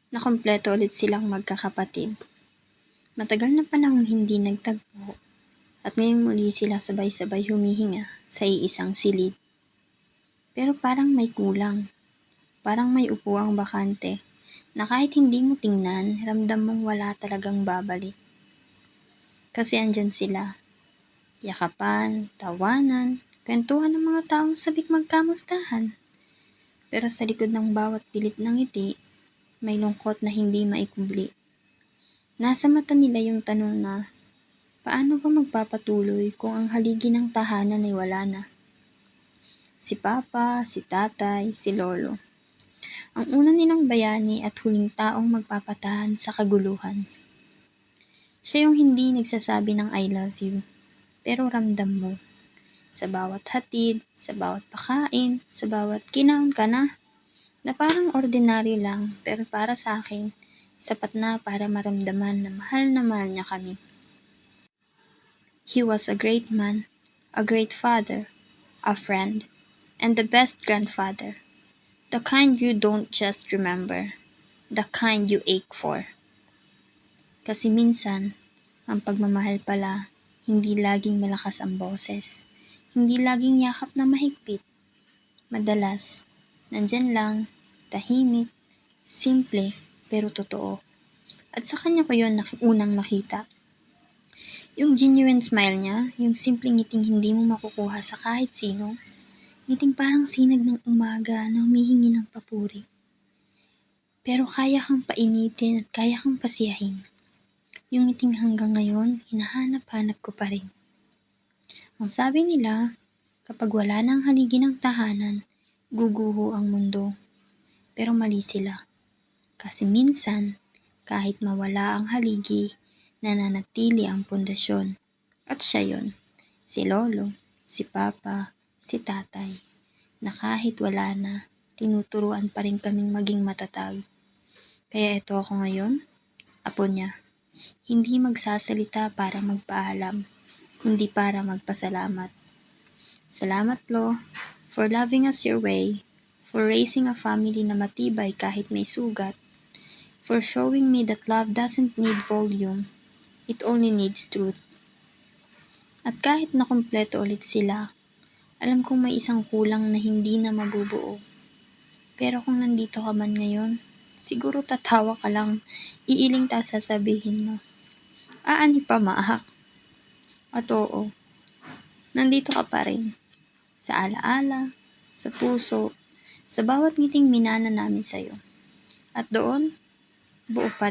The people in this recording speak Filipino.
na kumpleto ulit silang magkakapatid. Matagal na panahong hindi nagtagpo at ngayong muli sila sabay-sabay humihinga sa iisang silid. Pero parang may kulang, parang may upuang bakante na kahit hindi mo tingnan, ramdam mong wala talagang babalik. Kasi andyan sila, yakapan, tawanan, kwentuhan ng mga taong sabik magkamustahan. Pero sa likod ng bawat pilit ng ngiti, may lungkot na hindi maikubli. Nasa mata nila yung tanong na, paano ba magpapatuloy kung ang haligi ng tahanan ay wala na? Si Papa, si Tatay, si Lolo. Ang una nilang bayani at huling taong magpapatahan sa kaguluhan. Siya yung hindi nagsasabi ng I love you, pero ramdam mo. Sa bawat hatid, sa bawat pakain, sa bawat kinaon ka na parang ordinaryo lang, pero para sa akin, sapat na para maramdaman na mahal niya kami. He was a great man, a great father, a friend, and the best grandfather. The kind you don't just remember, the kind you ache for. Kasi minsan, ang pagmamahal pala, hindi laging malakas ang boses. Hindi laging yakap na mahigpit. Madalas, nandyan lang, tahimik, simple, pero totoo. At sa kanya ko yun unang nakita. Yung genuine smile niya, yung simpleng ngiting hindi mo makukuha sa kahit sino, ngiting parang sinag ng umaga na humihingi ng papuri. Pero kaya kang painitin at kaya kang pasiyahin. Yung ngiting hanggang ngayon, hinahanap-hanap ko pa rin. Ang sabi nila, kapag wala nang haligi ng tahanan, guguho ang mundo. Pero mali sila. Kasi minsan, kahit mawala ang haligi, nananatili ang pundasyon. At siya yon, si Lolo, si Papa, si Tatay, na kahit wala na, tinuturuan pa rin kaming maging matatag. Kaya ito ako ngayon, apo niya. Hindi magsasalita para magpaalam, kundi para magpasalamat. Salamat, Lo, for loving us your way, for raising a family na matibay kahit may sugat, for showing me that love doesn't need volume, it only needs truth. At kahit nakumpleto ulit sila, alam kong may isang kulang na hindi na mabubuo. Pero kung nandito ka man ngayon, siguro tatawa ka lang, iiling ta sasabihin mo. Aani pa maahak. At oo, nandito ka pa rin. Sa alaala, sa puso, sa bawat ngiting minana namin sa'yo. At doon, buo pa